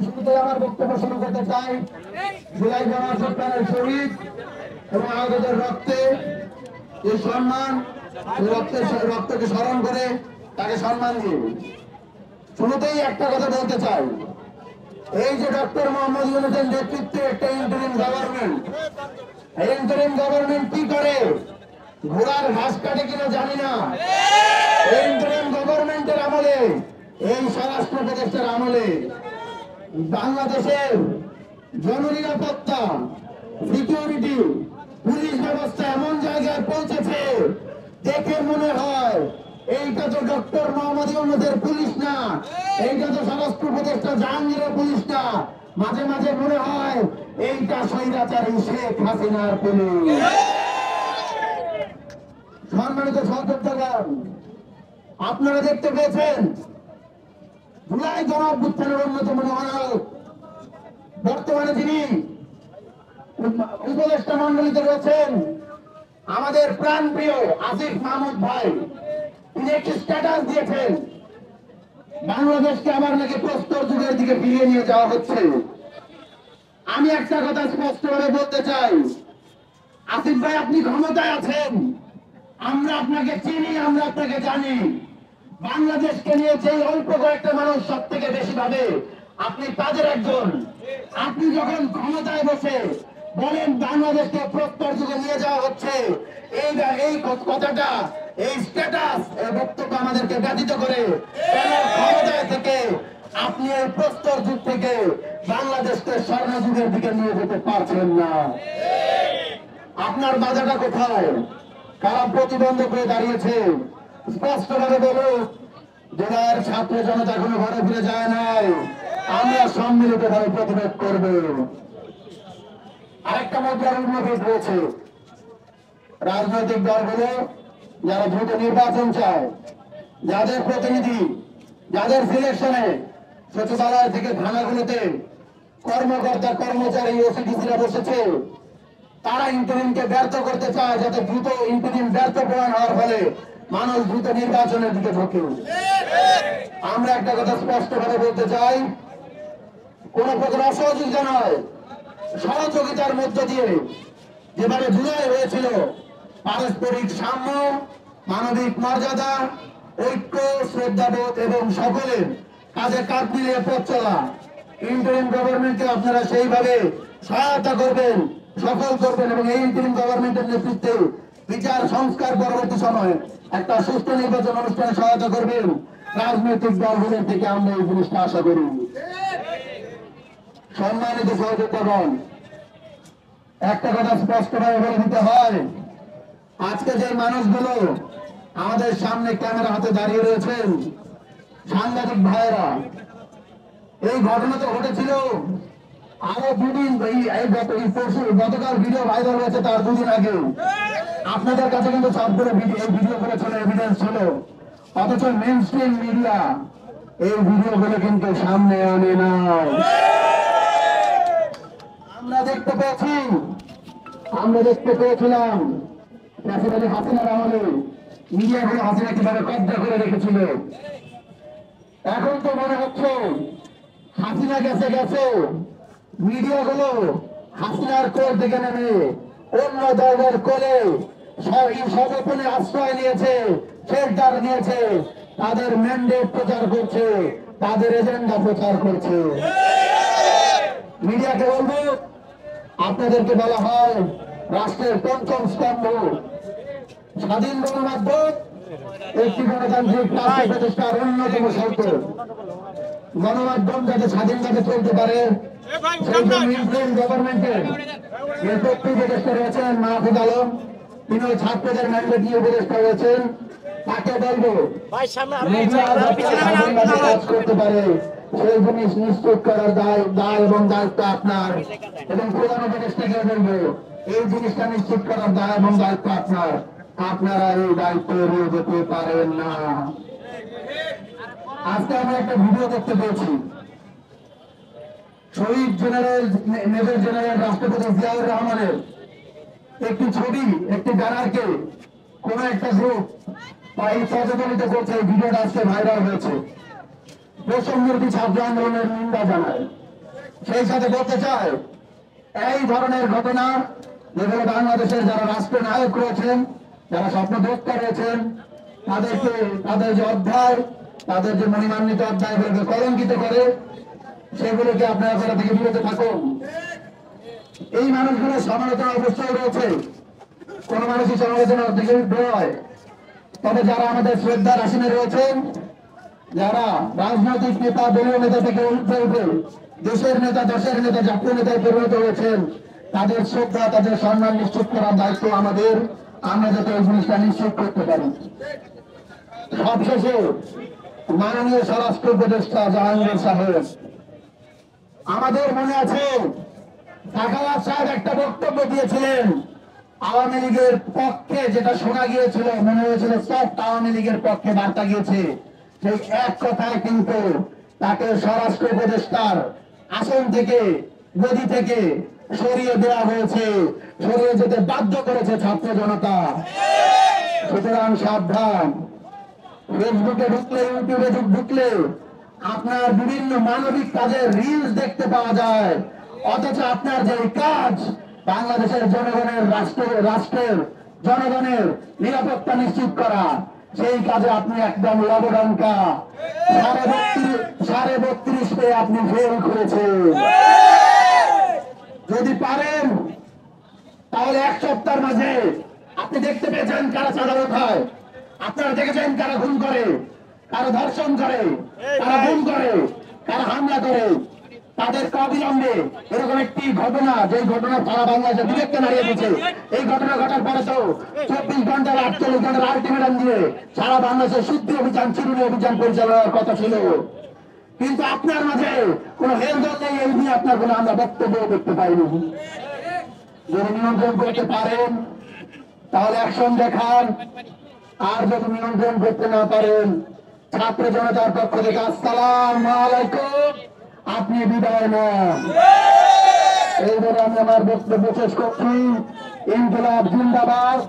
শুরুতে আমার বক্তব্য শুরু করতে চাই জুলাই গণঅভ্যুত্থানের শহীদ এবং আহতদের রক্তে যে সম্মান, রক্তকে স্মরণ করে তাকে সম্মান দিয়ে শুরুতেই একটা কথা বলতে চাই। এই যে ডক্টর মোহাম্মদ ইউনূসের নেতৃত্বে একটা ইন্টারিম গভর্নমেন্ট, এই ইন্টারিম গভর্নমেন্ট কি করে? ঘোড়ার ঘাস কাটে কিনা জানি না। এই ইন্টারিম গভর্নমেন্টের আমলে, এই স্বরাষ্ট্র উপদেষ্টার আমলে বাংলাদেশের জননিরাপত্তা, সিকিউরিটি, পুলিশ ব্যবস্থা এমন জায়গায় পৌঁছেছে দেখে মনে হয় এইটা তো ডক্টর মোহাম্মদ ইউনূসের পুলিশ না, এইটা তো স্বরাষ্ট্র উপদেষ্টা জাহাঙ্গীরের পুলিশ না। মাঝে মাঝে মনে হয় এইটা স্বৈরাচারী শেখ হাসিনার পুলিশ। সম্মানিত সহযোদ্ধাগণ, আপনারা দেখতে পেয়েছেন জুলাই গণঅভ্যুত্থানের অন্যতম মহানায়ক, বর্তমানে যিনি উপদেষ্টা মন্ডলীতে রয়েছেন আমাদের প্রাণপ্রিয় আসিফ মাহমুদ ভাই, তিনি একটি স্ট্যাটাস দিয়েছেন বাংলাদেশকে আবার নাকি প্রস্তর যুগের দিকে ফিরিয়ে নিয়ে যাওয়া হচ্ছে। আমি একটা কথা স্পষ্টভাবে বলতে চাই, আসিফ ভাই আপনি ক্ষমতায় আছেন, আমরা আপনাকে চিনি, আমরা আপনাকে জানি। বাংলাদেশকে নিয়ে যে অল্প কয়েকটা মানুষ সব থেকে বেশি ভাবে আপনি তাদের একজন। আপনি যখন ক্ষমতায় বসে বলেন বাংলাদেশকে প্রস্তর যুগে নিয়ে যাওয়া হচ্ছে, এই কথাটা, এই স্ট্যাটাস, এই বক্তব্য আমাদেরকে ব্যথিত করে। কেন ক্ষমতায় থেকে আপনি এই প্রস্তর যুগ থেকে বাংলাদেশকে স্বর্ণ যুগের দিকে নিয়ে যেতে পারছেন না? আপনার বাজারটা কোথায়? কারা প্রতিবন্ধক হয়ে দাঁড়িয়েছে? স্পষ্টভাবে বলুন। জেলার ছাত্র জনতা এখনো ঘরে ফিরে যায় নাই, আমরা সম্মিলিত ভাবে প্রতিবাদ করব। আরেকটা মজার উন্নতি হয়েছে, রাজনৈতিক দলগুলো যারা দ্রুত নির্বাচন চায়, যাদের প্রতিনিধি, যাদের সিলেকশনে সচিবালয় থেকে থানাগুলোতে কর্মকর্তা কর্মচারী ওসিডিসিরা বসেছে, তারা ইন্টারিমকে ব্যর্থ করতে চায়, যাতে দ্রুত ইন্টারিম ব্যর্থ প্রমাণ হওয়ার ফলে মানুষ দ্রুত নির্বাচনের দিকে ঢোকে। আমরা একটা কথা স্পষ্টভাবে বলতে চাই, কোন প্রকার অসহযোগিতা নয়, সহযোগিতার মধ্য দিয়ে যেভাবে জুলাই হয়েছিল পারস্পরিক সাম্য, মানবিক মর্যাদা, ঐক্য, শ্রদ্ধাবোধ এবং সকলের কাজে কাঁধ মিলিয়ে পথ চলা, ইন্টারিম গভর্নমেন্টকে আপনারা সেইভাবে সহায়তা করবেন, সফল করবেন এবং এই ইন্টারিম গভর্নমেন্টের নেতৃত্বে বিচার সংস্কার পরবর্তী সময়ে একটা সুষ্ঠু নির্বাচন অনুষ্ঠানে সহায়তা করবেন। রাজনৈতিক দলগুলোর থেকে আমরা এই জিনিসটা আশা করি। সম্মানিত সহযোদ্ধাগণ, একটা কথা স্পষ্টভাবে বলে দিতে হয়, আজকে যে মানুষগুলো আমাদের সামনে ক্যামেরা হাতে দাঁড়িয়ে রয়েছেন, সাংবাদিক ভাইরা, এই ঘটনা তো ঘটেছিল আরো দুদিন, গতকাল ভিডিও ভাইরাল হয়েছে তার দুদিন আগে। আপনাদের কাছে কিন্তু সবগুলো ভিডিও করে ছিল, এভিডেন্স ছিল, অথচ মেইন স্ট্রিম মিডিয়া এই ভিডিওগুলো কিন্তু সামনে আনে না। আমরা দেখতে পেয়েছিলাম প্রেসিডেন্ট হাসিনার আমলে মিডিয়াগুলো হাসিনা কিভাবে কব্জা করে রেখেছিল। এখন তো মনে হচ্ছে হাসিনা গেছে, মিডিয়াগুলো হাসিনার কোল থেকে নেমে অন্য দলের কোলে সগোপনে আশ্রয় নিয়েছে, শেল্টার নিয়েছে, তাদের ম্যান্ডেট প্রচার করছে, তাদের এজেন্ডা প্রচার করছে। মিডিয়াকে বলবো, আপনাদেরকে বলা হয় রাষ্ট্রের পঞ্চম স্তম্ভ, স্বাধীন গণমাধ্যম একটি গণতান্ত্রিক রাষ্ট্র প্রতিষ্ঠার অন্যতম শর্ত। গণমাধ্যম যাতে স্বাধীনভাবে চলতে পারে, সেই জন্য ইন্টারিম গভর্নমেন্টের উপদেষ্টা রয়েছেন মাহফুজ আলম, তিনি ছাত্রদের ম্যান্ডেট নিয়ে উপদেষ্টা রয়েছেন। তাকে বলবো কাজ করতে পারে সেই জিনিস নিশ্চিত করার দায় এবং দায়িত্ব আপনার, এবং প্রধান উপদেষ্টাকে বলবো এই জিনিসটা নিশ্চিত করার দায় এবং দায়িত্ব আপনার। আপনারা এই দায়িত্ব এড়িয়ে যেতে পারেন না। আজকে আমরা একটা ভিডিও দেখতে পেয়েছি, শহীদ জেনারেল, মেজর জেনারেল রাষ্ট্রপতি জিয়াউর রহমানের একটি ছবি, একটি ব্যানারকে কোন একটা গ্রুপ প্রজ্বলিত করছে। ভিডিওটা আজকে ভাইরাল হয়েছে। বৈষম্যবিরোধী ছাত্র আন্দোলনের নিন্দা জানায়। সেই সাথে বলতে চাই, এই ধরনের ঘটনা যেগুলো বাংলাদেশের যারা রাষ্ট্রনায়ক রয়েছেন, যারা স্বপ্নদ্রষ্টা রয়েছেন, তাদেরকে তাদের যে অধ্যায়, তাদের যে মহিমান্বিত অধ্যায়গুলোকে কলঙ্কিত করে, সেগুলোকে আপনারা করা থেকে বিরত থাকুন। এই মানুষগুলো সমালোচনা অবস্থায় রয়েছে, কোন মানুষই সমালোচনার দিকে নয়। তবে যারা আমাদের শ্রদ্ধার আসনে রয়েছেন, যারা রাজনৈতিক নেতা, দলীয় নেতা থেকে উঠে উঠে দেশের নেতা, দেশের নেতা, জাতীয় নেতায় পরিণত হয়েছেন, তাদের শ্রদ্ধা, তাদের সম্মান নিশ্চিত করার দায়িত্ব আমাদের। আমরা যাতে এই জিনিসটা নিশ্চিত করতে পারি। সবশেষে মাননীয় স্বরাষ্ট্র উপদেষ্টা জাহাঙ্গীর সাহেব, আমাদের মনে আছে সাখাওয়াত সাহেব একটা বক্তব্য দিয়েছিলেন আওয়ামী লীগের পক্ষে, যেটা শোনা গিয়েছিল, মনে হয়েছিল সফট আওয়ামী লীগের পক্ষে বার্তা গিয়েছে। সেই এক কথায় কিন্তু তাকে স্বরাষ্ট্র উপদেষ্টার আসন থেকে, গদি থেকে সরিয়ে দেওয়া হয়েছে, সরিয়ে যেতে বাধ্য করেছে ছাত্র জনতা। সুতরাং সাবধান। ফেসবুকে ঢুকলে, ইউটিউবে ঢুকলে আপনার বিভিন্ন মানবিক কাজের রিলস দেখতে পাওয়া যায়, অথচ আপনার যে কাজ বাংলাদেশের জনগণের, রাষ্ট্রের জনগণের নিরাপত্তা নিশ্চিত করা, সেই কাজে আপনি একদম লবডঙ্কা 32.5 পেয়ে আপনি ফেল করেছেন। যদি পারেন তাহলে এক সপ্তাহের মাঝে আপনি দেখতে পেয়েছেন কারা চাঁদা উঠায়, আপনারা দেখেছেন কারা খুন করে, কারা ধর্ষণ করে, কারা গুম করে, কারা হামলা করে। তাদের অবিলম্বে এরকম একটি ঘটনা, যে ঘটনা সারা বাংলাদেশে বিবেককে নাড়িয়ে দিচ্ছে, এই ঘটনা ঘটার পরে তো 24 ঘন্টার 48 ঘন্টার আলটিমেটাম দিয়ে সারা বাংলাদেশের শুদ্ধি অভিযান, চিরুনি অভিযান পরিচালনার কথা ছিল। কিন্তু আপনার মাঝে কোন হেলদল নেই, এই নিয়ে আপনার কোন আমরা বক্তব্য দেখতে পাইনি। যদি নিয়ন্ত্রণ করতে পারেন তাহলে অ্যাকশন দেখান, আর যদি নিয়ন্ত্রণ করতে না পারেন, ছাত্র জনতার পক্ষ থেকে আসসালামু আলাইকুম, আপনি বিদায় নেন। এইভাবে আমি আমার বক্তব্য শেষ করছি। ইনকিলাব জিন্দাবাদ।